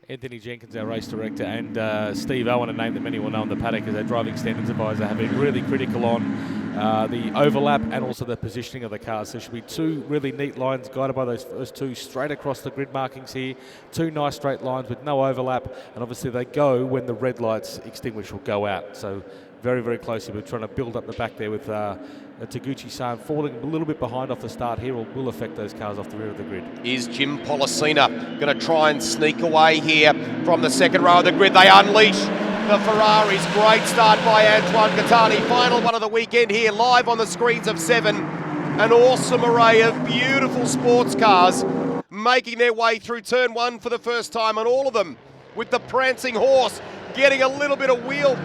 Anthony Jenkins, our race director, and Steve Owen, a name that many will know in the paddock as our driving standards advisor, have been really critical on the overlap and also the positioning of the cars. There should be two really neat lines guided by those first two straight across the grid markings here. Two nice straight lines with no overlap, and obviously they go when the red lights extinguish or go out. So very, very closely. We're trying to build up the back there with Taguchi-san falling a little bit behind off the start here will affect those cars off the rear of the grid. Is Jim Policina going to try and sneak away here from the second row of the grid? They unleash the Ferraris. Great start by Antoine Gattani. Final one of the weekend here, live on the screens of 7. An awesome array of beautiful sports cars making their way through turn 1 for the first time, and all of them with the prancing horse getting a little bit of wheel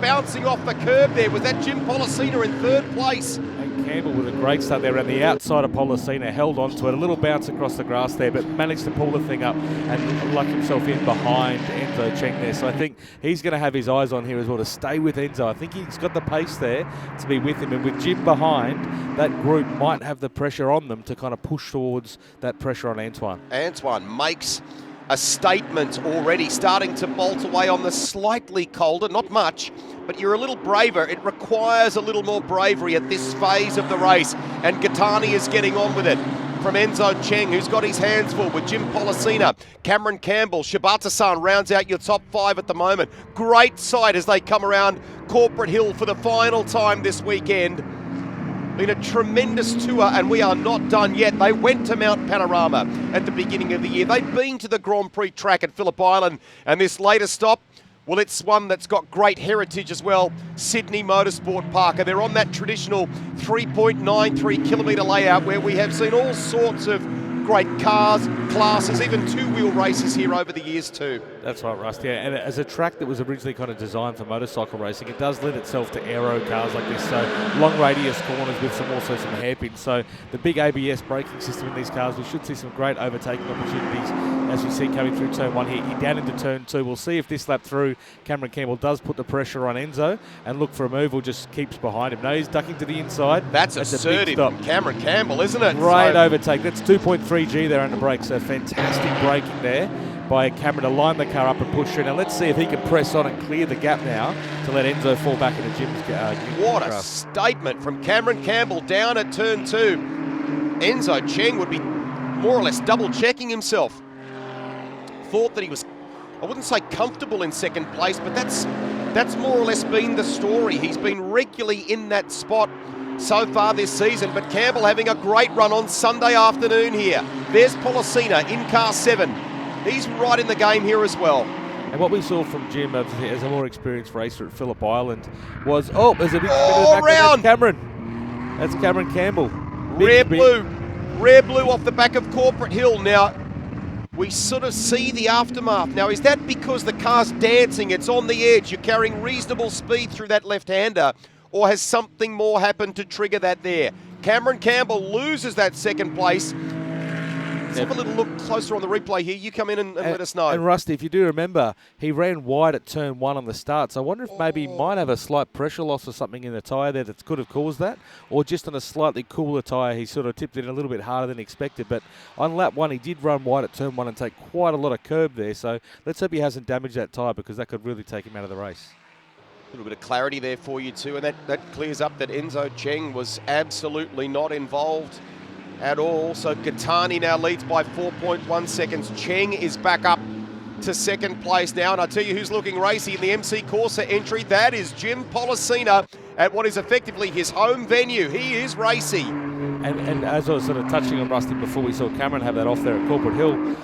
bouncing off the curb there. Was that Jim Policina in third place? And Campbell with a great start there around the outside of Policina, held onto it, a little bounce across the grass there, but managed to pull the thing up and luck himself in behind Enzo Cheng there. So I think he's going to have his eyes on here as well to stay with Enzo. I think he's got the pace there to be with him, and with Jim behind, that group might have the pressure on them to kind of push towards that pressure on Antoine. Antoine makes a statement already, starting to bolt away on the slightly colder, not much, but you're a little braver. It requires a little more bravery at this phase of the race, and Gattani is getting on with it. From Enzo Cheng, who's got his hands full with Jim Policina, Cameron Campbell, Shibata-san rounds out your top 5 at the moment. Great sight as they come around Corporate Hill for the final time this weekend. Been a tremendous tour, and we are not done yet. They went to Mount Panorama at the beginning of the year. They've been to the Grand Prix track at Phillip Island, and this latest stop, well, it's one that's got great heritage as well, Sydney Motorsport Park. And they're on that traditional 3.93 kilometre layout where we have seen all sorts of great cars, classes, even two-wheel races here over the years too. That's right, Rust, yeah. And as a track that was originally kind of designed for motorcycle racing, it does lend itself to aero cars like this. So long radius corners with also some hairpins. So the big ABS braking system in these cars, we should see some great overtaking opportunities as we see coming through turn 1 here. Down into turn 2, we'll see if this lap through Cameron Campbell does put the pressure on Enzo and look for a move or just keeps behind him. No, he's ducking to the inside. That's assertive from Cameron Campbell, isn't it? Great overtake. That's 2.3G there under brake. So fantastic braking there by Cameron to line the car up and push through. Now let's see if he can press on and clear the gap now to let Enzo fall back into Jim's What a statement from Cameron Campbell down at turn 2. Enzo Cheng would be more or less double checking himself. Thought that he was, I wouldn't say comfortable in second place, but that's more or less been the story. He's been regularly in that spot so far this season, but Campbell having a great run on Sunday afternoon here. There's Policina in car 7. He's right in the game here as well. And what we saw from Jim as a more experienced racer at Phillip Island was, there's a big spin round. That's Cameron. That's Cameron Campbell. Rare blue off the back of Corporate Hill. Now, we sort of see the aftermath. Now, is that because the car's dancing, it's on the edge, you're carrying reasonable speed through that left-hander, or has something more happened to trigger that there? Cameron Campbell loses that second place. Let's have a little look closer on the replay here. You come in and let us know. And Rusty, if you do remember, he ran wide at turn 1 on the start. So I wonder if maybe he might have a slight pressure loss or something in the tyre there that could have caused that. Or just on a slightly cooler tyre, he sort of tipped it a little bit harder than expected. But on lap 1, he did run wide at turn 1 and take quite a lot of curb there. So let's hope he hasn't damaged that tyre, because that could really take him out of the race. A little bit of clarity there for you too, and that clears up that Enzo Cheng was absolutely not involved at all. So Gattani now leads by 4.1 seconds. Cheng is back up to second place now, and I tell you who's looking racy in the MC Corsa entry. That is Jim Policina at what is effectively his home venue. He is racy. And as I was sort of touching on Rusty before, we saw Cameron have that off there at Corporate Hill.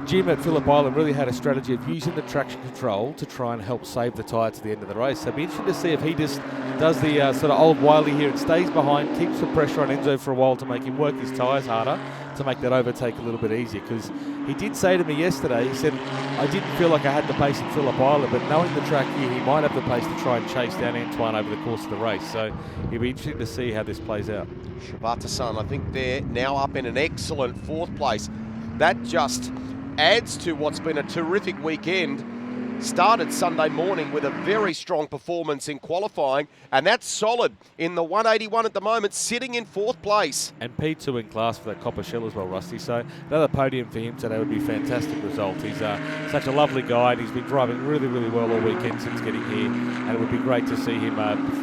Jim at Phillip Island really had a strategy of using the traction control to try and help save the tyre to the end of the race. So it'd be interesting to see if he just does the sort of old Wiley here and stays behind, keeps the pressure on Enzo for a while to make him work his tyres harder, to make that overtake a little bit easier. Because he did say to me yesterday, he said, I didn't feel like I had the pace at Phillip Island, but knowing the track here, he might have the pace to try and chase down Antoine over the course of the race. So it'll be interesting to see how this plays out. Shibata-san, I think they're now up in an excellent 4th place. That just adds to what's been a terrific weekend started Sunday morning with a very strong performance in qualifying, and that's solid in the 181 at the moment, sitting in 4th place. And P2 in class for that copper shell as well, Rusty. So another podium for him today would be a fantastic result. He's such a lovely guy, and he's been driving really, really well all weekend since getting here. And it would be great to see him,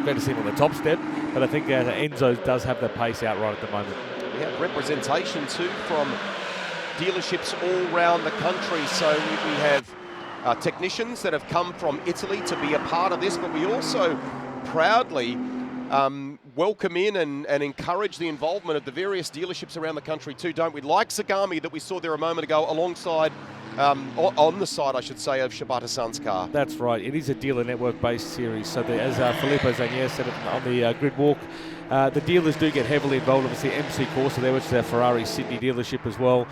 great to see him on the top step. But I think Enzo does have the pace out right at the moment. We have representation too from dealerships all around the country. So we have technicians that have come from Italy to be a part of this, but we also proudly welcome in and encourage the involvement of the various dealerships around the country too, don't we? Like Zagami that we saw there a moment ago alongside, on the side, I should say, of Shibata San's car. That's right. It is a dealer network-based series. So as Filippo Zanier said on the grid walk, the dealers do get heavily involved. Obviously, MC Corsa there, which is our Ferrari Sydney dealership as well.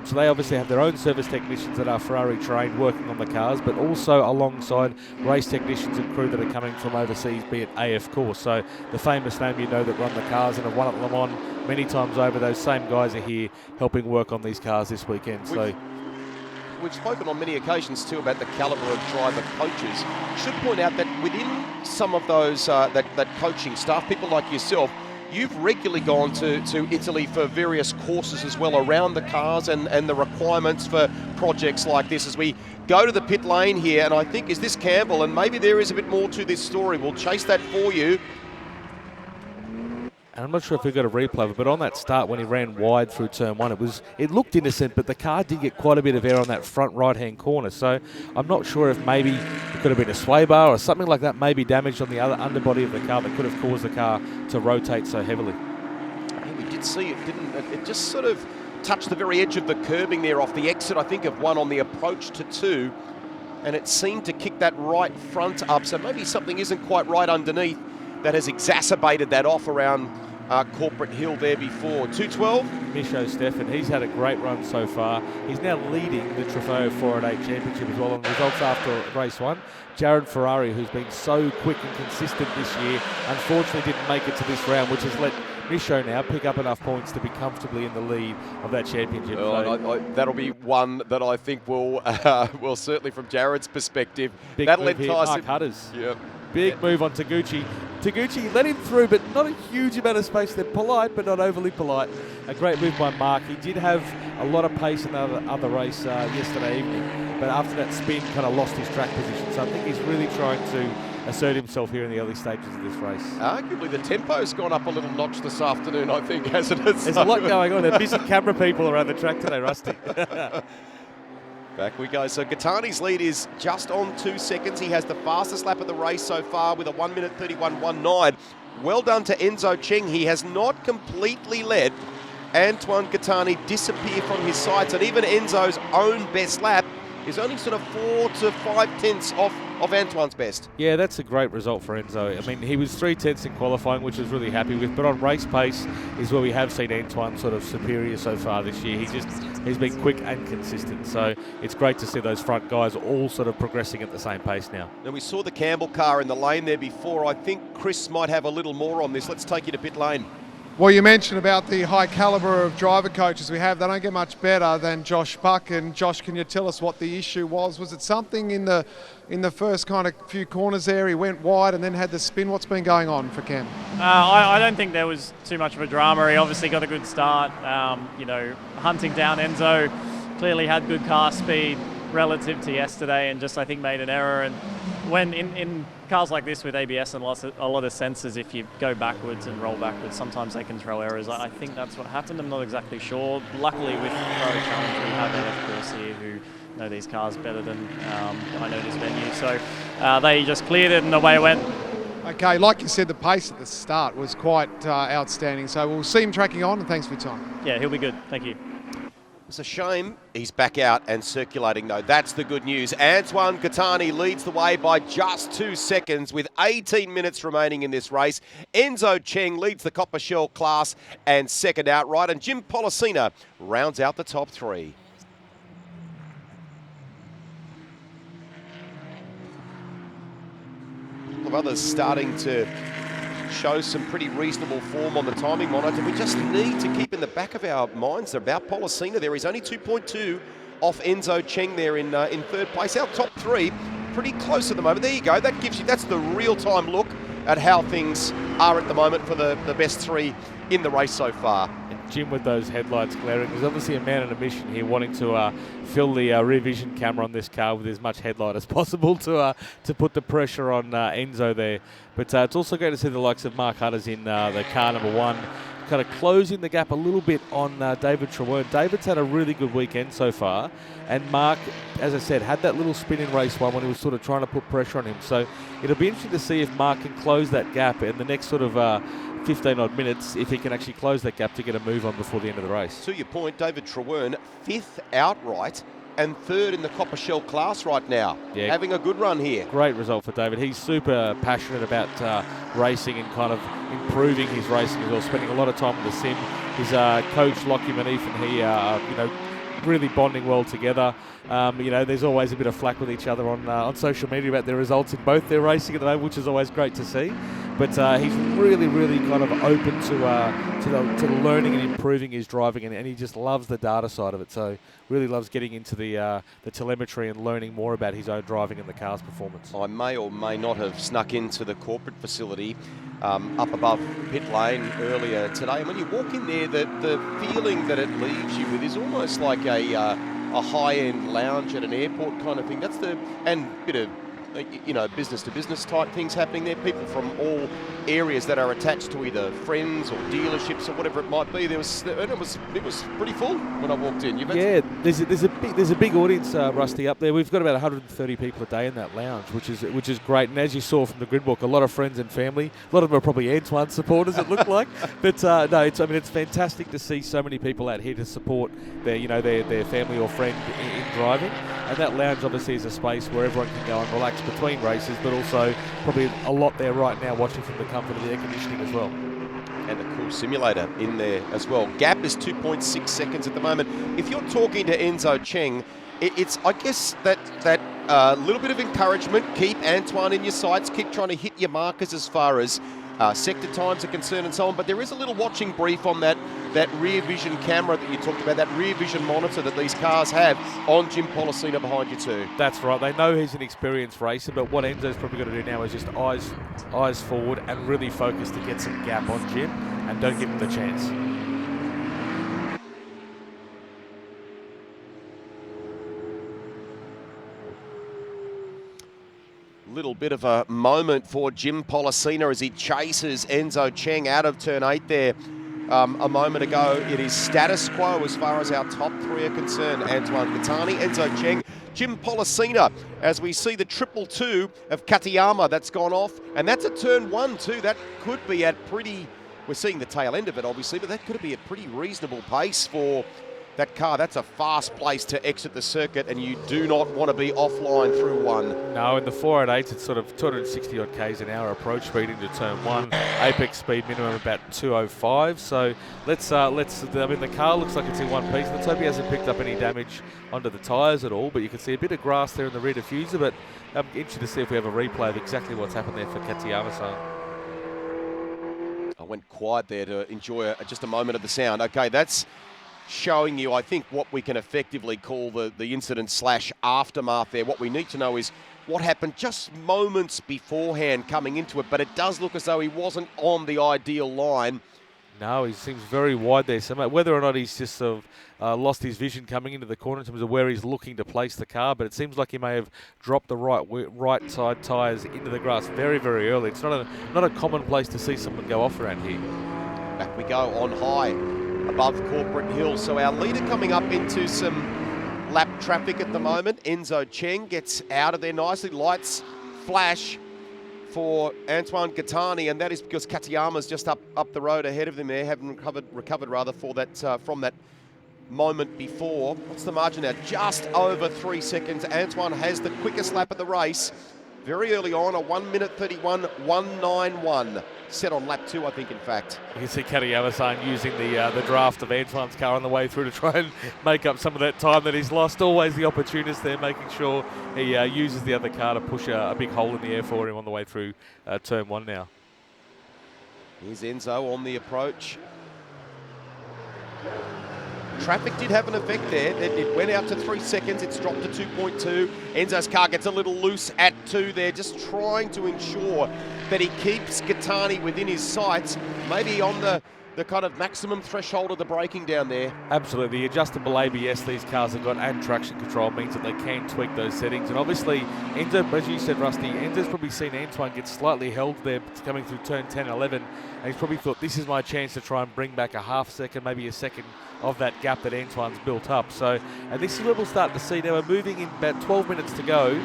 So they obviously have their own service technicians that are Ferrari trained working on the cars, but also alongside race technicians and crew that are coming from overseas, be it AF Corse. So the famous name you know that run the cars and have won at Le Mans many times over, those same guys are here helping work on these cars this weekend. We've spoken on many occasions too about the calibre of driver coaches. Should point out that within some of those that coaching staff, people like yourself, you've regularly gone to Italy for various courses as well around the cars and the requirements for projects like this. As we go to the pit lane here, and I think, is this Campbell? And maybe there is a bit more to this story. We'll chase that for you. And I'm not sure if we got a replay of it, but on that start when he ran wide through turn 1, it looked innocent, but the car did get quite a bit of air on that front right-hand corner. So I'm not sure if maybe it could have been a sway bar or something like that, maybe damaged on the other underbody of the car that could have caused the car to rotate so heavily. Yeah, we did see it, didn't it? It just sort of touched the very edge of the curbing there off the exit, I think, of 1 on the approach to 2. And it seemed to kick that right front up. So maybe something isn't quite right underneath that has exacerbated that off around Corporate Hill there before. 212. Michaud Stefan, he's had a great run so far. He's now leading the Trofeo 408 Championship as well on results after race 1. Jared Ferrari, who's been so quick and consistent this year, unfortunately didn't make it to this round, which has let Michaud now pick up enough points to be comfortably in the lead of that championship. That'll be one that I think will certainly, from Jared's perspective, big that'll move here. entice Mark him. Hutters. Yep. Big move on Taguchi. Taguchi let him through, but not a huge amount of space. They're polite, but not overly polite. A great move by Mark. He did have a lot of pace in the other race yesterday evening, but after that spin, kind of lost his track position. So I think he's really trying to assert himself here in the early stages of this race. Arguably, the tempo's gone up a little notch this afternoon, I think, hasn't it? There's a lot going on. There are busy camera people around the track today, Rusty. Back we go. So Gattani's lead is just on 2 seconds. He has the fastest lap of the race so far with a 1 minute 31.19. Well done to Enzo Cheng. He has not completely let Antoine Gattani disappear from his sights, and even Enzo's own best lap is only sort of 4 to 5 tenths off of Antoine's best. Yeah, that's a great result for Enzo. I mean, he was 3 tenths in qualifying, which I was really happy with, but on race pace is where we have seen Antoine sort of superior so far this year. He's been quick and consistent, so it's great to see those front guys all sort of progressing at the same pace now. Now, we saw the Campbell car in the lane there before. I think Chris might have a little more on this. Let's take you to pit lane. Well, you mentioned about the high calibre of driver coaches we have. They don't get much better than Josh Buck. And Josh, can you tell us what the issue was? Was it something in the first kind of few corners there? He went wide and then had the spin. What's been going on for Cam? I don't think there was too much of a drama. He obviously got a good start. Hunting down Enzo, clearly had good car speed relative to yesterday, and just I think made an error. And when in cars like this with ABS and a lot of sensors, if you go backwards and roll backwards, sometimes they can throw errors. I think that's what happened. I'm not exactly sure. Luckily with Ferrari Challenge we have AF Corse here who know these cars better than I know this venue. So they just cleared it and away it went. Okay, like you said, the pace at the start was quite outstanding. So we'll see him tracking on, and thanks for your time. Yeah, he'll be good. Thank you. It's a shame he's back out and circulating, though. That's the good news. Antoine Gattani leads the way by just 2 seconds with 18 minutes remaining in this race. Enzo Cheng leads the Copper Shell class and second outright, and Jim Pollicina rounds out the top 3. A couple of others starting to show some pretty reasonable form on the timing monitor. We just need to keep in the back of our minds about Pollicina there. He's only 2.2 off Enzo Cheng there in third place. Our top 3, pretty close at the moment. There you go. That's the real-time look at how things are at the moment for the best three in the race so far. And Jim with those headlights glaring. There's obviously a man on a mission here wanting to fill the rear vision camera on this car with as much headlight as possible to put the pressure on Enzo there. But it's also great to see the likes of Mark Hutters in the car number 1, kind of closing the gap a little bit on David Trewern. David's had a really good weekend so far, and Mark, as I said, had that little spin in race 1 when he was sort of trying to put pressure on him. So it'll be interesting to see if Mark can close that gap in the next sort of 15 odd minutes, if he can actually close that gap to get a move on before the end of the race. To your point, David Trewern, 5th outright and 3rd in the Copper Shell class right now. Yeah. Having a good run here. Great result for David. He's super passionate about racing and kind of improving his racing as well, spending a lot of time with the sim. His coach, Lockie Manif, and he, really bonding well together. There's always a bit of flack with each other on social media about their results in both their racing at the moment, which is always great to see. But he's really, really kind of open to the learning and improving his driving, and he just loves the data side of it. So really loves getting into the telemetry and learning more about his own driving and the car's performance. I may or may not have snuck into the corporate facility up above pit lane earlier today. And when you walk in there, the feeling that it leaves you with is almost like a high-end lounge at an airport kind of thing. That's and bit of business-to-business type things happening there. People from all areas that are attached to either friends or dealerships or whatever it might be. It was pretty full when I walked in. There's a big audience, Rusty, up there. We've got about 130 people a day in that lounge, which is great. And as you saw from the grid book, a lot of friends and family. A lot of them are probably Antoine supporters, it looked like. But it's fantastic to see so many people out here to support their family or friend in driving. And that lounge obviously is a space where everyone can go and relax between races, but also probably a lot there right now watching from the comfort of the air conditioning as well. And a cool simulator in there as well. Gap is 2.6 seconds at the moment. If you're talking to Enzo Cheng, it's I guess that little bit of encouragement. Keep Antoine in your sights. Keep trying to hit your markers as far as sector times are concerned and so on. But there is a little watching brief on that rear vision camera that you talked about, that rear vision monitor that these cars have on Jim Pollicina behind you too. That's right. They know he's an experienced racer, but what Enzo's probably got to do now is just eyes forward and really focus to get some gap on Jim, and don't give him the chance. Little bit of a moment for Jim Pollicina as he chases Enzo Cheng out of turn 8 there. A moment ago, it is status quo as far as our top 3 are concerned. Antoine Gattani, Enzo Cheng, Jim Pollicina, as we see the 222 of Katayama that's gone off, and that's at turn 1 too. That could be at we're seeing the tail end of it obviously, but that could be a pretty reasonable pace for that car. That's a fast place to exit the circuit, and you do not want to be offline through 1. No, in the 488, it's sort of 260 odd k's an hour approach speed into turn 1. Apex speed minimum about 205. So let's. I mean, the car looks like it's in one piece. Let's hope he hasn't picked up any damage onto the tyres at all. But you can see a bit of grass there in the rear diffuser. But I'm interested to see if we have a replay of exactly what's happened there for Katayama. I went quiet there to enjoy just a moment of the sound. Okay, that's showing you, I think, what we can effectively call the incident / aftermath there. What we need to know is what happened just moments beforehand coming into it, but it does look as though he wasn't on the ideal line. No, he seems very wide there. So whether or not he's just sort of lost his vision coming into the corner in terms of where he's looking to place the car, but it seems like he may have dropped the right side tyres into the grass very, very early. It's not a common place to see someone go off around here. Back we go on high above Corporate Hill. So our leader coming up into some lap traffic at the moment. Enzo Cheng gets out of there nicely. Lights flash for Antoine Gattani, and that is because Katayama's just up the road ahead of them there, having recovered rather for that from that moment before. What's the margin now? Just over 3 seconds. Antoine has the quickest lap of the race very early on, a 1 minute 31, 191. Set on lap 2, I think, in fact. You can see Katayama using the draft of Antoine's car on the way through to try and make up some of that time that he's lost. Always the opportunist there, making sure he uses the other car to push a big hole in the air for him on the way through turn 1 now. Here's Enzo on the approach. traffic did have an effect there. It went out to 3 seconds. It's dropped to 2.2. Enzo's car gets a little loose at 2 there, just trying to ensure that he keeps Gattani within his sights, maybe on the kind of maximum threshold of the braking down there. Absolutely. Adjustable ABS these cars have got and traction control means that they can tweak those settings. And obviously, Enzo, as you said, Rusty, Enzo's probably seen Antoine get slightly held there coming through turn 10 and 11. And he's probably thought, this is my chance to try and bring back a half second, maybe a second of that gap that Antoine's built up. So, and this is what we'll start to see. Now we're moving in about 12 minutes to go,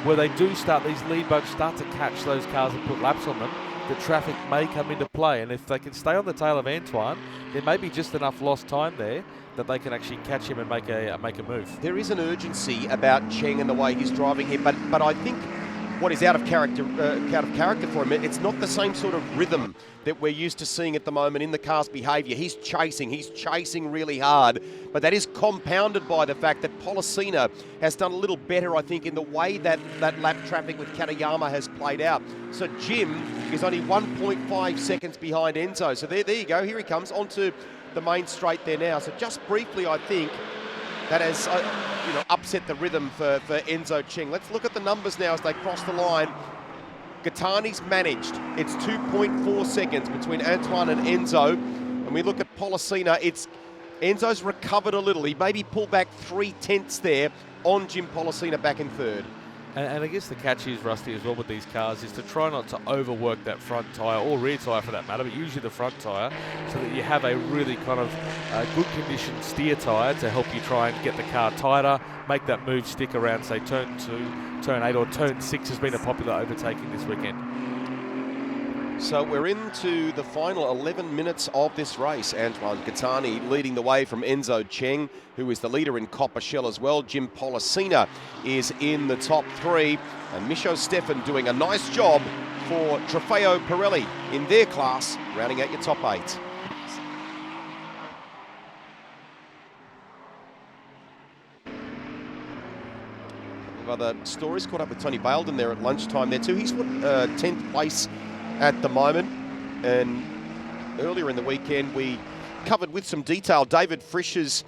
where they do start, these lead bugs start to catch those cars and put laps on them. The traffic may come into play, and if they can stay on the tail of Antoine, there may be just enough lost time there that they can actually catch him and make a move. There is an urgency about Cheng and the way he's driving here, but I think what is out of character for him, it's not the same sort of rhythm that we're used to seeing at the moment in the car's behaviour. He's chasing really hard, but that is compounded by the fact that Pollicina has done a little better, I think, in the way that lap traffic with Katayama has played out. So Jim is only 1.5 seconds behind Enzo. So there you go, here he comes onto the main straight there now. So just briefly, I think that has upset the rhythm for Enzo Cheng. Let's look at the numbers now as they cross the line. Gattani's managed. It's 2.4 seconds between Antoine and Enzo. And we look at Pollicina, Enzo's recovered a little. He maybe pulled back 3/10 there on Jim Pollicina back in third. And I guess the catch is, Rusty, as well with these cars is to try not to overwork that front tyre, or rear tyre for that matter, but usually the front tyre, so that you have a really kind of good condition steer tyre to help you try and get the car tighter, make that move stick around, say, turn 2, turn 8 or turn 6 has been a popular overtaking this weekend. So we're into the final 11 minutes of this race. Antoine Gattani leading the way from Enzo Cheng, who is the leader in Copper Shell as well. Jim Pollicina is in the top 3. And Micho Stefan doing a nice job for Trofeo Pirelli in their class, rounding out your top 8. Other stories, caught up with Tony Baildon there at lunchtime there too. He's 10th place at the moment, and earlier in the weekend we covered with some detail David Frisch's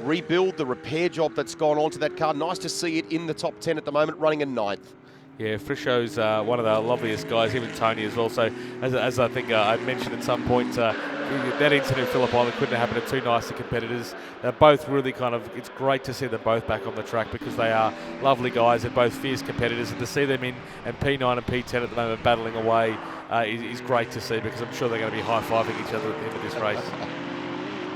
rebuild, the repair job that's gone on to that car. Nice to see it in the top 10 at the moment, running in 9th. Yeah, Frischo's one of the loveliest guys, him and Tony as well. So as I think I mentioned at some point, that incident in Phillip Island couldn't have happened to two nicer competitors. They're both really it's great to see them both back on the track, because they are lovely guys. They're both fierce competitors, and to see them in P9 and P10 at the moment battling away is great to see, because I'm sure they're going to be high-fiving each other at the end of this race.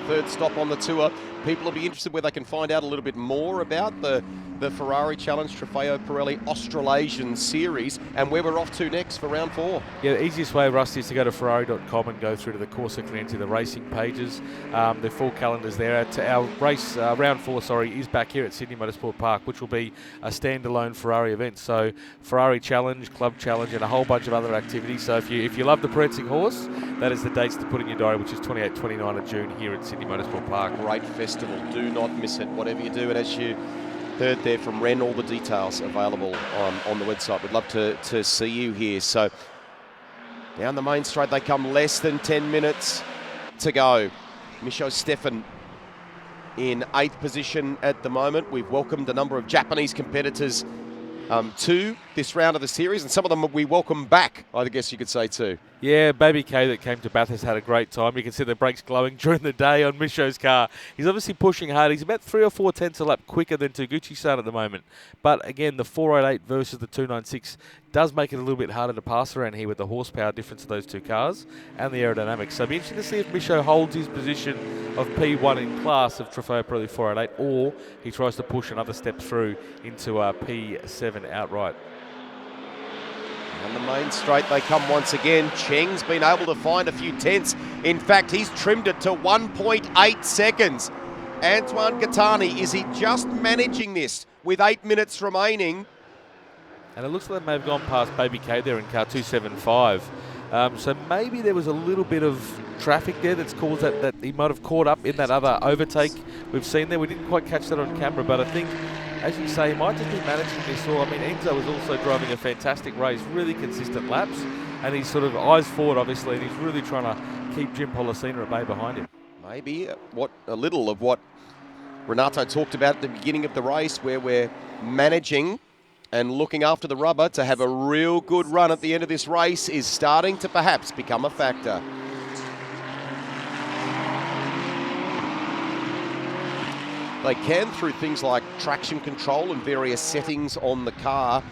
Third stop on the tour. People will be interested where they can find out a little bit more about the Ferrari Challenge Trofeo Pirelli Australasian Series, and where we're off to next for round 4. Yeah, the easiest way, Rusty, is to go to Ferrari.com and go through to the Corsa Clienti, the racing pages. The full calendar's there. Our race, round 4, is back here at Sydney Motorsport Park, which will be a standalone Ferrari event. So Ferrari Challenge, Club Challenge, and a whole bunch of other activities. So if you love the prancing horse, that is the dates to put in your diary, which is 28, 29 of June here at Sydney Motorsport Park. Great festival. Do not miss it, whatever you do. And as you heard there from Ren, all the details available on the website. We'd love to see you here. So down the main straight they come, less than 10 minutes to go. Micho Stefan in 8th position at the moment. We've welcomed a number of Japanese competitors to this round of the series, and some of them we welcome back, I guess you could say too. Yeah, Baby K that came to Bathurst had a great time. You can see the brakes glowing during the day on Micho's car. He's obviously pushing hard. He's about 3 or 4 tenths a lap quicker than Taguchi-san at the moment. But again, the 488 versus the 296 does make it a little bit harder to pass around here with the horsepower difference of those two cars and the aerodynamics. So it'll be interesting to see if Micho holds his position of P1 in class of Trofeo Pirelli 488, or he tries to push another step through into P7 outright. On the main straight they come once again. Cheng's been able to find a few tenths. In fact, he's trimmed it to 1.8 seconds. Antoine Gattani, is he just managing this with 8 minutes remaining? And it looks like they may have gone past Baby K there in car 275. So maybe there was a little bit of traffic there that's caused that he might have caught up in that other overtake we've seen there. We didn't quite catch that on camera, but I think, as you say, he might just be managing this. Or, I mean, Enzo was also driving a fantastic race, really consistent laps, and he's sort of eyes forward, obviously, and he's really trying to keep Jim Pollicina at bay behind him. Maybe a little of what Renato talked about at the beginning of the race, where we're managing and looking after the rubber to have a real good run at the end of this race, is starting to perhaps become a factor. They can, through things like traction control and various settings on the car,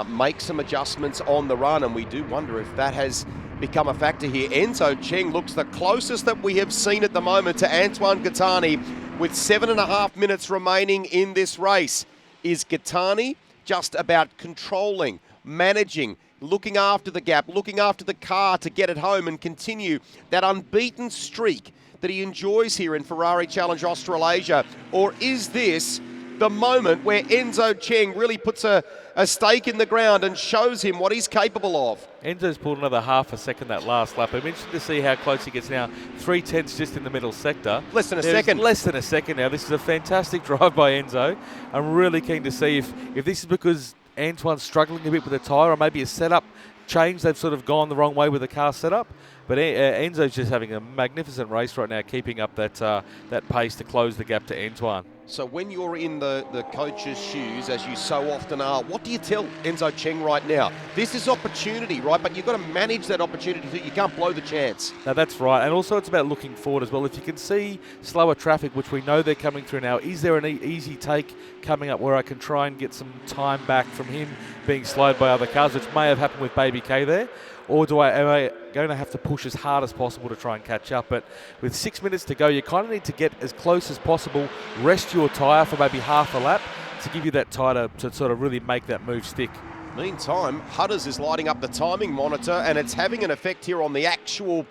make some adjustments on the run, and we do wonder if that has become a factor here. Enzo Cheng looks the closest that we have seen at the moment to Antoine Gattani, with 7.5 minutes remaining in this race. Is Gattani just about controlling, managing, looking after the gap, looking after the car to get it home and continue that unbeaten streak that he enjoys here in Ferrari Challenge Australasia? Or is this the moment where Enzo Cheng really puts a stake in the ground and shows him what he's capable of? Enzo's pulled another half a second that last lap. I'm interested to see how close he gets now. 3/10 just in the middle sector. Less than a second. Less than a second now. This is a fantastic drive by Enzo. I'm really keen to see if this is because Antoine's struggling a bit with the tyre, or maybe a setup change. They've sort of gone the wrong way with the car setup. But Enzo's just having a magnificent race right now, keeping up that pace to close the gap to Antoine. So when you're in the coach's shoes, as you so often are, what do you tell Enzo Cheng right now? This is opportunity, right? But you've got to manage that opportunity so you can't blow the chance. No, that's right. And also it's about looking forward as well. If you can see slower traffic, which we know they're coming through now, is there an easy take coming up where I can try and get some time back from him being slowed by other cars, which may have happened with Baby K there? Or am I going to have to push as hard as possible to try and catch up? But with 6 minutes to go, you kind of need to get as close as possible, rest your tyre for maybe half a lap to give you that tyre to sort of really make that move stick. Meantime, Hutters is lighting up the timing monitor, and it's having an effect here on the actual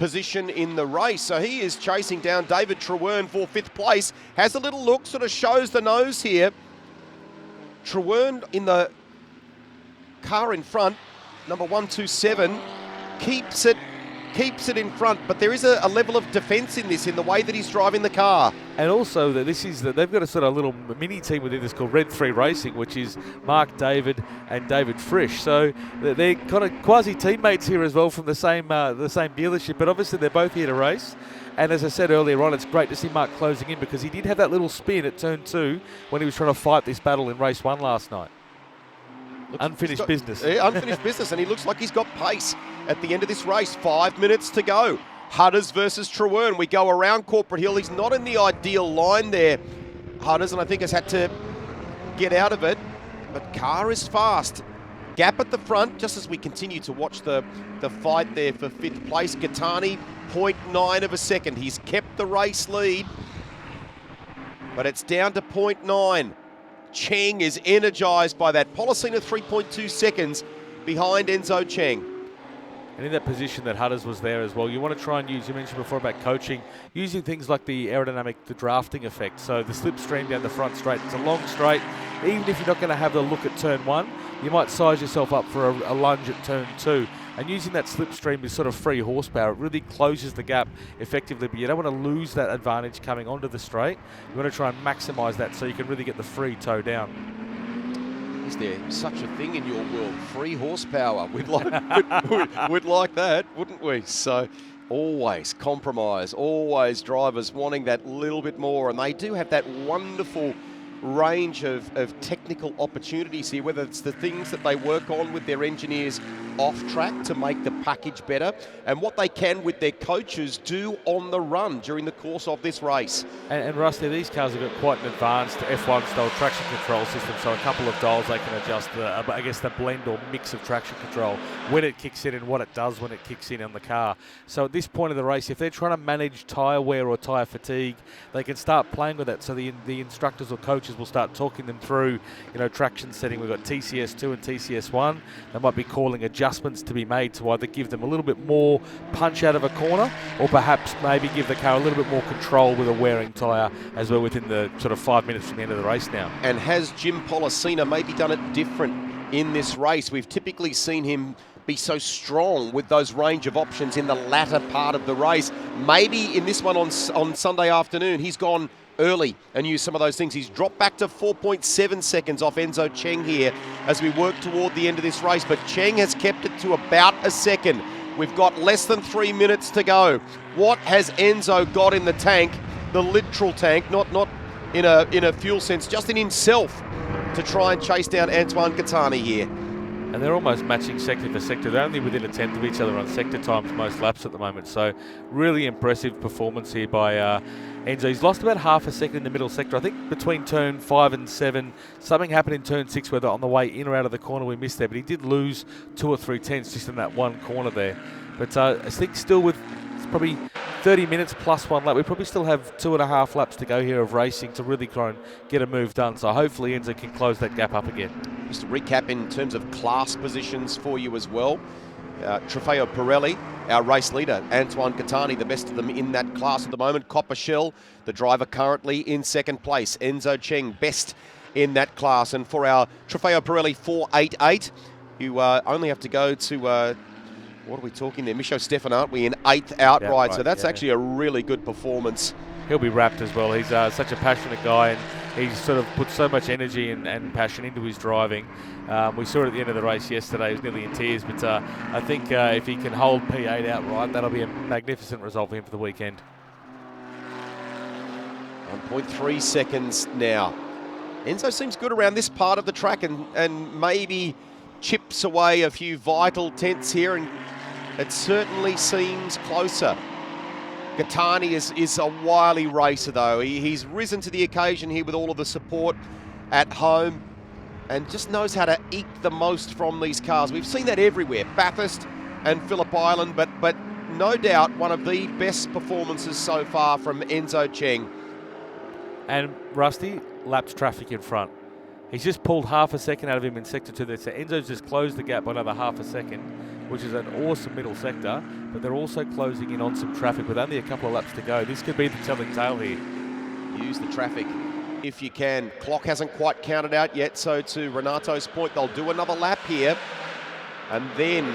position in the race. So he is chasing down David Trewern for 5th place. Has a little look, sort of shows the nose here. Trewern in the car in front, number 127, keeps it in front, but there is a level of defence in this, in the way that he's driving the car. And also they've got a sort of little mini team within this called Red 3 Racing, which is Mark David and David Frisch. So they're kind of quasi teammates here as well from the same dealership, but obviously they're both here to race. And as I said earlier on, it's great to see Mark closing in, because he did have that little spin at turn 2 when he was trying to fight this battle in race 1 last night. Unfinished business. Yeah, unfinished business, and he looks like he's got pace at the end of this race. 5 minutes to go. Hutters versus Trewern. We go around Corporate Hill. He's not in the ideal line there, Hutters, and I think has had to get out of it. But car is fast. Gap at the front, just as we continue to watch the fight there for 5th place. Gattani, 0.9 of a second. He's kept the race lead, but it's down to 0.9. Cheng is energised by that. Policina 3.2 seconds behind Enzo Cheng. And in that position that Hutters was there as well, you want to try and use, you mentioned before about coaching, using things like the aerodynamic, the drafting effect. So the slipstream down the front straight, it's a long straight. Even if you're not going to have the look at turn 1, you might size yourself up for a lunge at turn 2. And using that slipstream is sort of free horsepower. It really closes the gap effectively, but you don't want to lose that advantage coming onto the straight. You want to try and maximise that so you can really get the free toe down. Is there such a thing in your world? Free horsepower. We'd like that, wouldn't we? So always compromise, always drivers wanting that little bit more, and they do have that wonderful range of technical opportunities here, whether it's the things that they work on with their engineers off track to make the package better, and what they can with their coaches do on the run during the course of this race. And Rusty, these cars have got quite an advanced F1 style traction control system, so a couple of dials they can adjust the blend or mix of traction control when it kicks in and what it does when it kicks in on the car. So at this point of the race, if they're trying to manage tyre wear or tyre fatigue, they can start playing with that. So the instructors or coaches will start talking them through, traction setting. We've got TCS2 and TCS1. They might be calling adjustments to be made to either give them a little bit more punch out of a corner, or perhaps maybe give the car a little bit more control with a wearing tyre as well within the sort of 5 minutes from the end of the race now. And has Jim Policina maybe done it different in this race? We've typically seen him be so strong with those range of options in the latter part of the race. Maybe in this one on Sunday afternoon, he's gone early and used some of those things. He's dropped back to 4.7 seconds off Enzo Cheng here as we work toward the end of this race, but Cheng has kept it to about a second. We've got less than 3 minutes to go. What has Enzo got in the tank, the literal tank, not in a fuel sense, just in himself, to try and chase down Antoine Gattani here? And they're almost matching sector for sector. They're only within a tenth of each other on sector times most laps at the moment. So really impressive performance here by Enzo. He's lost about half a second in the middle sector. I think between turn 5 and 7, something happened in turn 6, whether on the way in or out of the corner we missed there. But he did lose 2 or 3 tenths just in that one corner there. But I think still with probably 30 minutes plus 1 lap, we probably still have 2.5 laps to go here of racing to really try and get a move done. So hopefully Enzo can close that gap up again. Just to recap in terms of class positions for you as well. Trofeo Pirelli, our race leader, Antoine Gattani, the best of them in that class at the moment. Copper Shell, the driver currently in second place. Enzo Cheng, best in that class. And for our Trofeo Pirelli 488, you only have to go to, what are we talking there? Micho Stefan, aren't we, in 8th outright? Right, so that's actually a really good performance. He'll be wrapped as well. He's such a passionate guy, and he's sort of put so much energy and passion into his driving. We saw it at the end of the race yesterday. He was nearly in tears, but I think if he can hold P8 outright, that'll be a magnificent result for him for the weekend. 1.3 seconds now. Enzo seems good around this part of the track and maybe chips away a few vital tenths here, and it certainly seems closer. Gattani is a wily racer, though. He's risen to the occasion here with all of the support at home and just knows how to eke the most from these cars. We've seen that everywhere, Bathurst and Phillip Island, but no doubt one of the best performances so far from Enzo Cheng. And Rusty laps traffic in front. He's just pulled half a second out of him in sector 2 there. So Enzo's just closed the gap by another half a second, which is an awesome middle sector, but they're also closing in on some traffic with only a couple of laps to go. This could be the telling tale here. Use the traffic if you can. Clock hasn't quite counted out yet, so to Renato's point, they'll do another lap here. And then,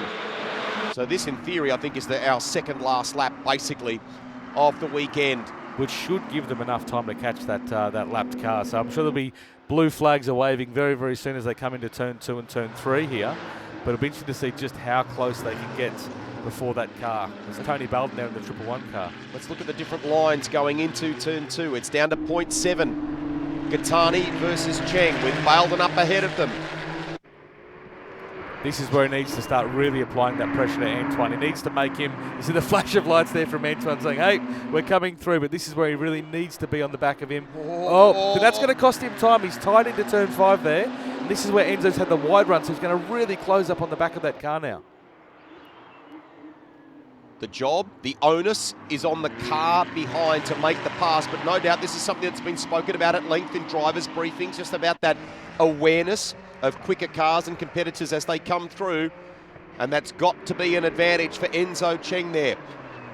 so this in theory, I think is our second last lap, basically, of the weekend. Which should give them enough time to catch that lapped car. So I'm sure there'll be blue flags are waving very, very soon as they come into turn 2 and turn 3 here. But it'll be interesting to see just how close they can get before that car. There's Tony Belden there in the 111 car. Let's look at the different lines going into turn 2. It's down to 0.7. Gattani versus Cheng with Belden up ahead of them. This is where he needs to start really applying that pressure to Antoine. He needs to make him, you see the flash of lights there from Antoine saying, hey, we're coming through, but this is where he really needs to be on the back of him. Oh, but that's going to cost him time. He's tied into turn 5 there. And this is where Enzo's had the wide run, so he's going to really close up on the back of that car now. The job, the onus is on the car behind to make the pass, but no doubt this is something that's been spoken about at length in drivers' briefings, just about that awareness of quicker cars and competitors as they come through, and that's got to be an advantage for Enzo Cheng there.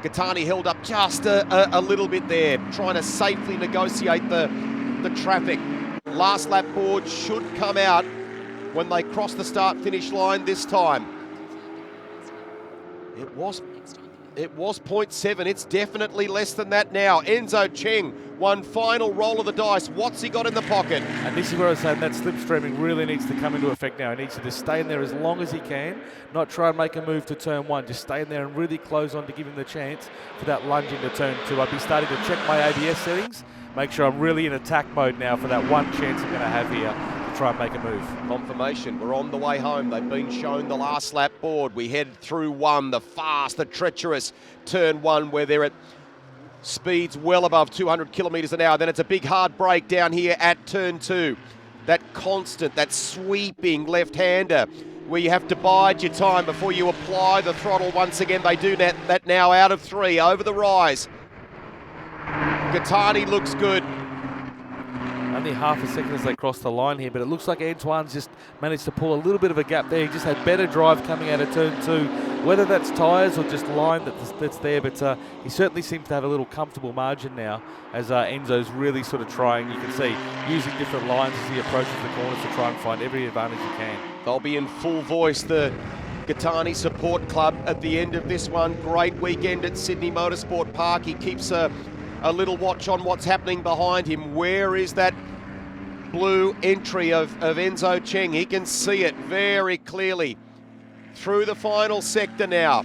Gattani held up just a little bit there, trying to safely negotiate the traffic. Last lap board should come out when they cross the start-finish line this time. It was 0.7. It's definitely less than that now. Enzo Cheng, one final roll of the dice. What's he got in the pocket? And this is where I was saying that slipstreaming really needs to come into effect now. He needs to just stay in there as long as he can, not try and make a move to turn 1. Just stay in there and really close on to give him the chance for that lunge into turn 2. I'd be starting to check my ABS settings, make sure I'm really in attack mode now for that one chance I'm going to have here to try and make a move. Confirmation, we're on the way home. They've been shown the last lap board. We head through 1, the fast, the treacherous turn 1, where they're at speeds well above 200 kilometres an hour. Then it's a big hard break down here at turn 2. That constant, that sweeping left-hander where you have to bide your time before you apply the throttle. Once again, they do that now out of 3, over the rise. Gattani looks good. Only half a second as they cross the line here, but it looks like Antoine's just managed to pull a little bit of a gap there. He just had better drive coming out of turn 2, whether that's tyres or just line that's there, but he certainly seems to have a little comfortable margin now as Enzo's really sort of trying, you can see, using different lines as he approaches the corners to try and find every advantage he can. They'll be in full voice, the Gattani Support Club, at the end of this one. Great weekend at Sydney Motorsport Park. He keeps a little watch on what's happening behind him. Where is that blue entry of Enzo Cheng? He can see it very clearly through the final sector now.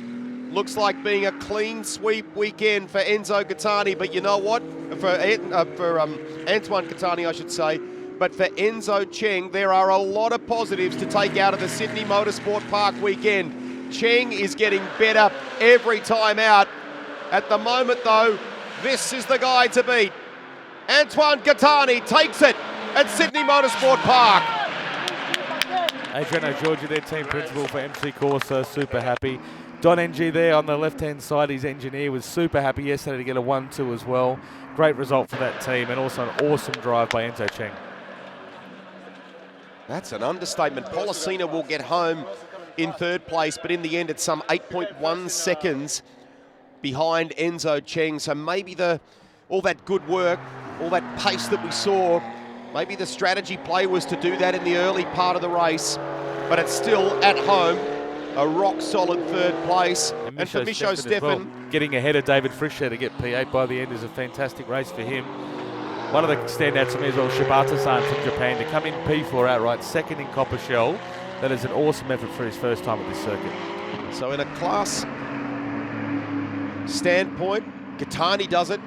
Looks like being a clean sweep weekend for Enzo Gattani, but you know what? For Antoine Gattani, I should say. But for Enzo Cheng, there are a lot of positives to take out of the Sydney Motorsport Park weekend. Cheng is getting better every time out. At the moment, though, this is the guy to beat. Antoine Gattani takes it at Sydney Motorsport Park. Adriano Giorgi, their team principal for MC Corsa, super happy. Don NG there on the left-hand side, his engineer, was super happy yesterday to get a 1-2 as well. Great result for that team, and also an awesome drive by Enzo Cheng. That's an understatement. Policina will get home in third place, but in the end it's some 8.1 seconds behind Enzo Cheng. So maybe all that good work, all that pace that we saw, maybe the strategy play was to do that in the early part of the race, but it's still at home, a rock-solid third place. And for Micho Steffen, well, getting ahead of David Frisch there to get P8 by the end is a fantastic race for him. One of the standouts for me as well, Shibata-san from Japan, to come in P4 outright, second in Copper Shell. That is an awesome effort for his first time at this circuit. So in a class standpoint, Gattani does it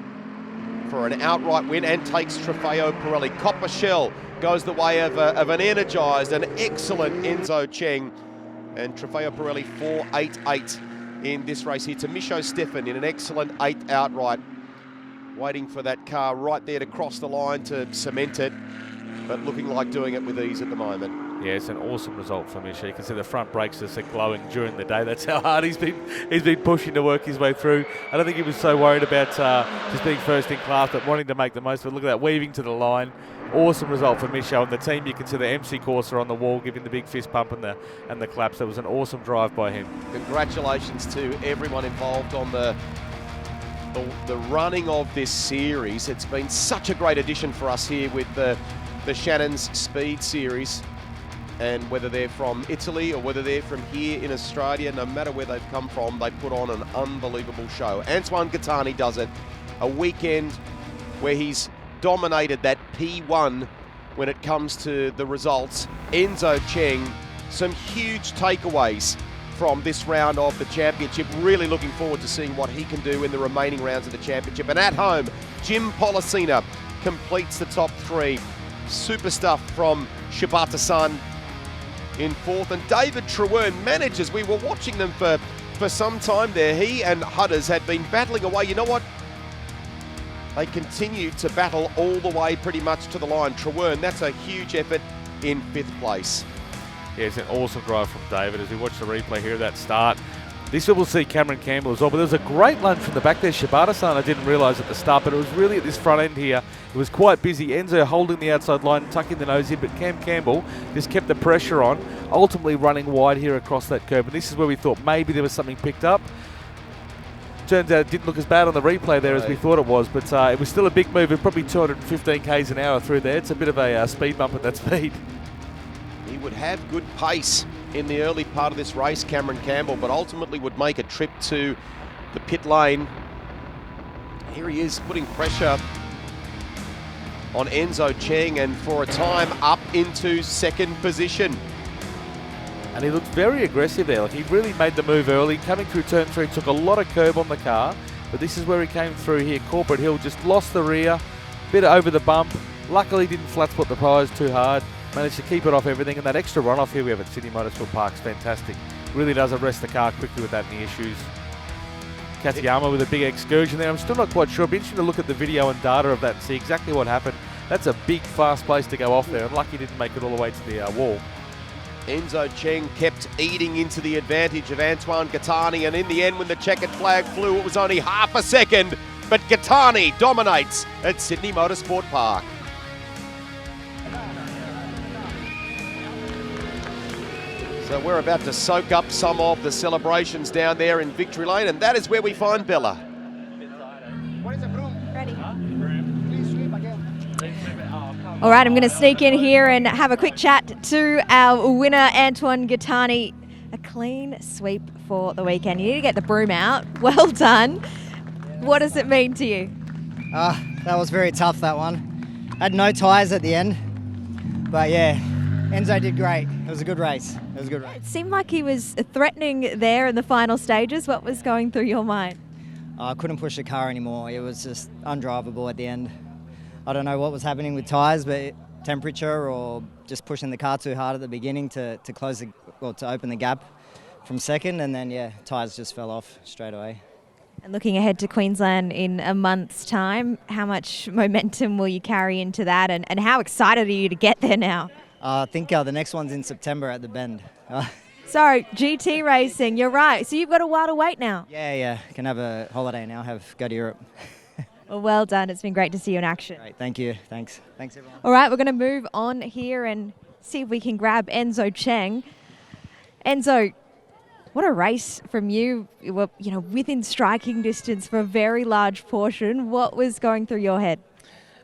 for an outright win and takes Trofeo Pirelli. Copper Shell goes the way of an energised and excellent Enzo Cheng. And Trofeo Pirelli 4.88 in this race here to Micho Steffen in an excellent 8th outright. Waiting for that car right there to cross the line to cement it, but looking like doing it with ease at the moment. Yeah, it's an awesome result for Micho. You can see the front brakes are glowing during the day. That's how hard he's been pushing to work his way through. I don't think he was so worried about just being first in class, but wanting to make the most of it. Look at that, weaving to the line. Awesome result for Micho and the team. You can see the MC Corsa on the wall giving the big fist pump and the claps. That was an awesome drive by him. Congratulations to everyone involved on the running of this series. It's been such a great addition for us here with the Shannon's Speed Series. And whether they're from Italy or whether they're from here in Australia, no matter where they've come from, they put on an unbelievable show. Antoine Gattani does it. A weekend where he's dominated that P1 when it comes to the results. Enzo Cheng, some huge takeaways from this round of the championship. Really looking forward to seeing what he can do in the remaining rounds of the championship. And at home, Jim Policina completes the top 3. Super stuff from Shibata-san in 4th. And David Trewern manages. We were watching them for some time there. He and Hudders had been battling away. You know what? They continue to battle all the way pretty much to the line. Trewern, that's a huge effort in 5th place. Yeah, it's an awesome drive from David as we watch the replay here of that start. This one we'll see Cameron Campbell as well, but there was a great lunge from the back there. Shibata-san, I didn't realise at the start, but it was really at this front end here. It was quite busy. Enzo holding the outside line, tucking the nose in, but Cam Campbell just kept the pressure on, ultimately running wide here across that curb. And this is where we thought maybe there was something picked up. Turns out it didn't look as bad on the replay there as we thought it was, but it was still a big move. Probably 215 k's an hour through there. It's a bit of a speed bump at that speed. He would have good pace in the early part of this race, Cameron Campbell, but ultimately would make a trip to the pit lane. Here he is putting pressure on Enzo Cheng, and for a time up into 2nd position. And he looked very aggressive there. Like, he really made the move early. Coming through turn 3, took a lot of curb on the car, but this is where he came through here. Corporate Hill, just lost the rear, bit over the bump. Luckily didn't flat spot the tyres too hard. Managed to keep it off everything, and that extra runoff here we have at Sydney Motorsport Park is fantastic. Really does arrest the car quickly with that any issues. Katayama with a big excursion there. I'm still not quite sure. It'll be interesting to look at the video and data of that and see exactly what happened. That's a big, fast place to go off there. I'm lucky he didn't make it all the way to the wall. Enzo Cheng kept eating into the advantage of Antoine Gattani, and in the end, when the checkered flag flew, it was only half a second, but Gattani dominates at Sydney Motorsport Park. So we're about to soak up some of the celebrations down there in Victory Lane, and that is where we find Bella. Ready. All right, I'm going to sneak in here and have a quick chat to our winner, Antoine Gattani. A clean sweep for the weekend. You need to get the broom out. Well done. What does it mean to you? That was very tough, that one. I had no tyres at the end, but yeah, Enzo did great. It was a good race. It seemed like he was threatening there in the final stages. What was going through your mind? I couldn't push the car anymore. It was just undrivable at the end. I don't know what was happening with tyres, but temperature or just pushing the car too hard at the beginning to open the gap from second, and then tyres just fell off straight away. And looking ahead to Queensland in a month's time, how much momentum will you carry into that, and how excited are you to get there now? I think the next one's in September at the Bend. So, GT racing, you're right. So you've got a while to wait now. Yeah. Can have a holiday now, go to Europe. Well done. It's been great to see you in action. Great, thank you. Thanks, everyone. All right, we're going to move on here and see if we can grab Enzo Cheng. Enzo, what a race from you. You were, within striking distance for a very large portion. What was going through your head?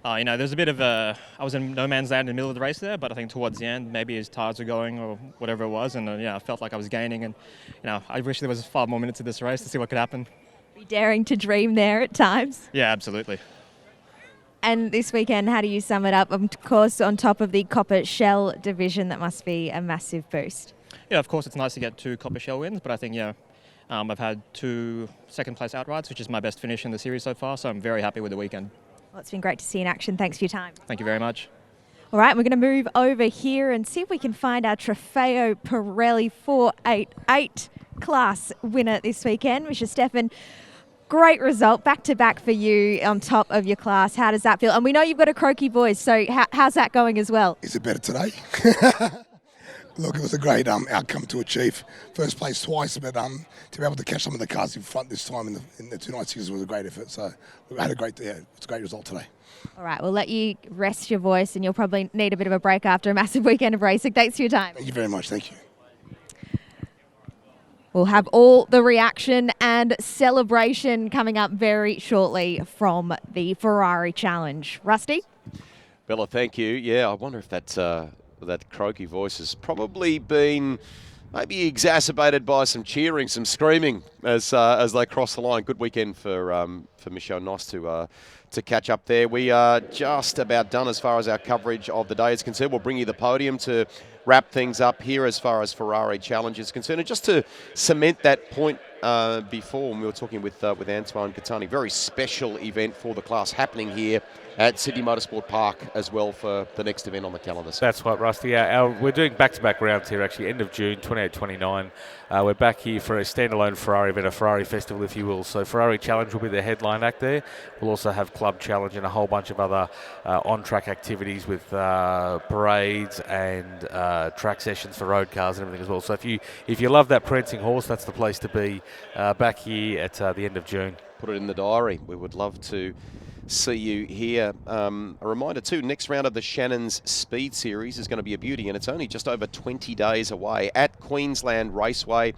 There's a bit of I was in no man's land in the middle of the race there, but I think towards the end, maybe his tyres were going or whatever it was, and I felt like I was gaining, and I wish there was 5 more minutes of this race to see what could happen. Be daring to dream there at times. Yeah, absolutely. And this weekend, how do you sum it up? Of course, on top of the Copper Shell division, that must be a massive boost. Yeah, of course, it's nice to get 2 Copper Shell wins, but I think, I've had 2 second-place outrights, which is my best finish in the series so far, so I'm very happy with the weekend. Well, it's been great to see in action. Thanks for your time. Thank you very much. All right, we're going to move over here and see if we can find our Trofeo Pirelli 488 class winner this weekend, Mr. Stefan. Great result, back-to-back for you on top of your class. How does that feel? And we know you've got a croaky voice, so how's that going as well? Is it better today? Look, it was a great outcome to achieve. First place twice, but to be able to catch some of the cars in front this time in the 296 was a great effort. So we had it's a great result today. All right, we'll let you rest your voice, and you'll probably need a bit of a break after a massive weekend of racing. Thanks for your time. Thank you very much. Thank you. We'll have all the reaction and celebration coming up very shortly from the Ferrari Challenge. Rusty? Bella, thank you. Yeah, I wonder if that croaky voice has probably been maybe exacerbated by some cheering, some screaming as they cross the line. Good weekend for Michelle Noss to catch up there. We are just about done as far as our coverage of the day is concerned. We'll bring you the podium to wrap things up here as far as Ferrari Challenge is concerned. And just to cement that point before, when we were talking with Antoine Gattani, very special event for the class happening here at Sydney Motorsport Park as well for the next event on the calendar. That's right, Rusty. We're doing back-to-back rounds here, actually, end of June, 28-29. We're back here for a standalone Ferrari event, a Ferrari festival, if you will. So Ferrari Challenge will be the headline act there. We'll also have Club Challenge and a whole bunch of other on-track activities with parades and track sessions for road cars and everything as well. So if you love that prancing horse, that's the place to be back here at the end of June. Put it in the diary. We would love to see you here. A reminder too, next round of the Shannon's Speed Series is going to be a beauty, and it's only just over 20 days away at Queensland Raceway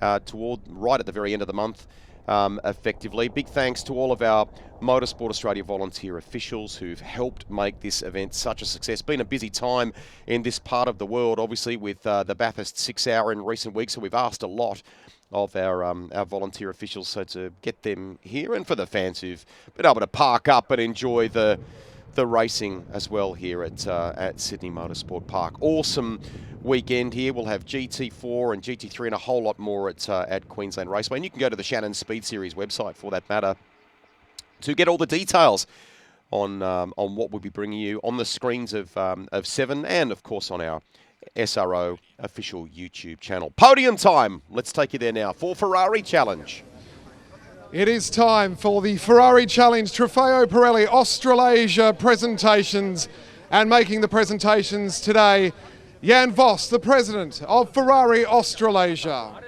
right at the very end of the month. Effectively. Big thanks to all of our Motorsport Australia volunteer officials who've helped make this event such a success. Been a busy time in this part of the world, obviously, with the Bathurst 6 Hour in recent weeks, so we've asked a lot of our volunteer officials, so to get them here, and for the fans who've been able to park up and enjoy the racing as well here at Sydney Motorsport Park. Awesome weekend here. We'll have GT4 and GT3 and a whole lot more at Queensland Raceway. And you can go to the Shannon Speed Series website for that matter to get all the details on what we'll be bringing you on the screens of 7 and of course on our SRO official YouTube channel. Podium time. Let's take you there now for Ferrari Challenge. It is time for the Ferrari Challenge Trofeo Pirelli Australasia presentations, and making the presentations today, Jan Vos, the president of Ferrari Australasia.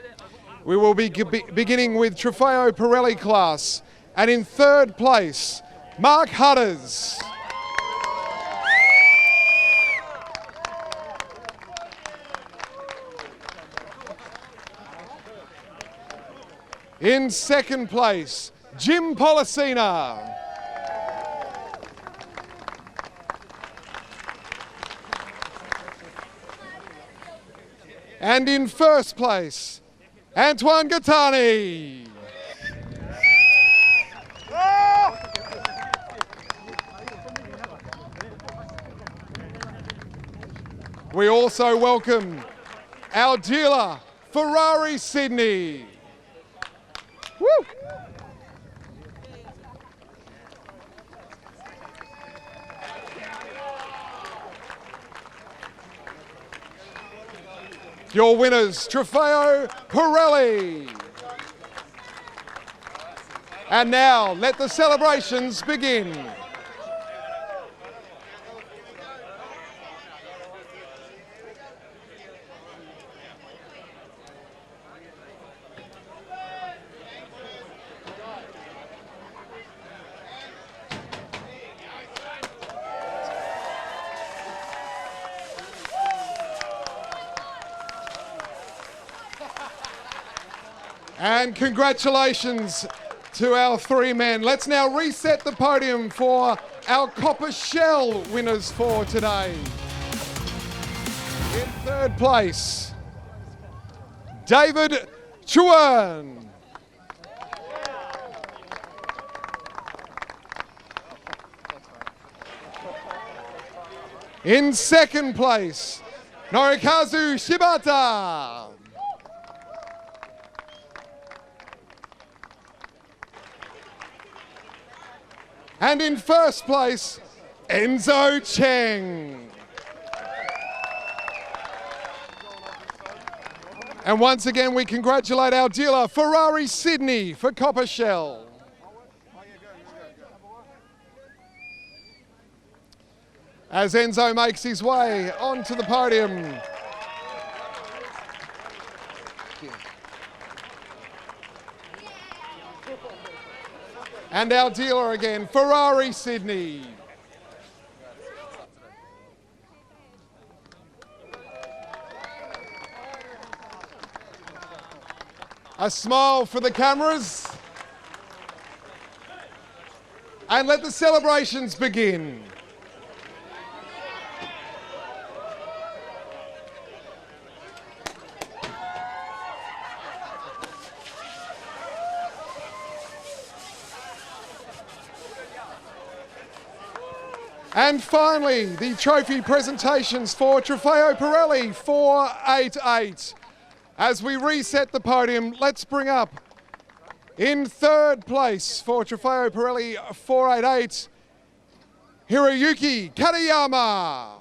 We will be beginning with Trofeo Pirelli class, and in third place, Mark Hutters. In second place, Jim Policina. And in first place, Antoine Gattani. We also welcome our dealer, Ferrari Sydney. Woo! Your winners, Trofeo Pirelli. And now, let the celebrations begin. And congratulations to our three men. Let's now reset the podium for our Copper Shell winners for today. In third place, David Chuan. In second place, Norikazu Shibata. And in first place, Enzo Cheng. And once again, we congratulate our dealer, Ferrari Sydney, for Copper Shell. As Enzo makes his way onto the podium. And our dealer again, Ferrari Sydney. A smile for the cameras. And let the celebrations begin. And finally, the trophy presentations for Trofeo Pirelli 488. As we reset the podium, let's bring up in third place for Trofeo Pirelli 488, Hiroyuki Katayama.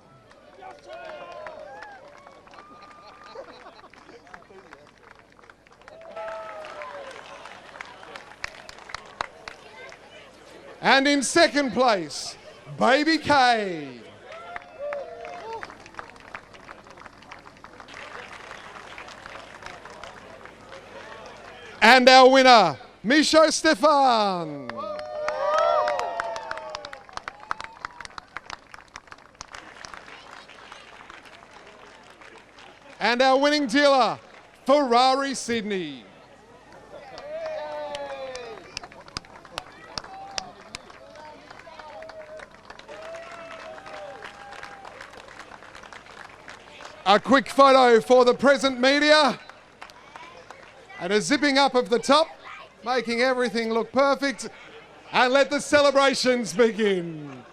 And in second place, Baby K. And our winner, Micho Stefan. And our winning dealer, Ferrari Sydney. A quick photo for the present media. And a zipping up of the top, making everything look perfect. And let the celebrations begin.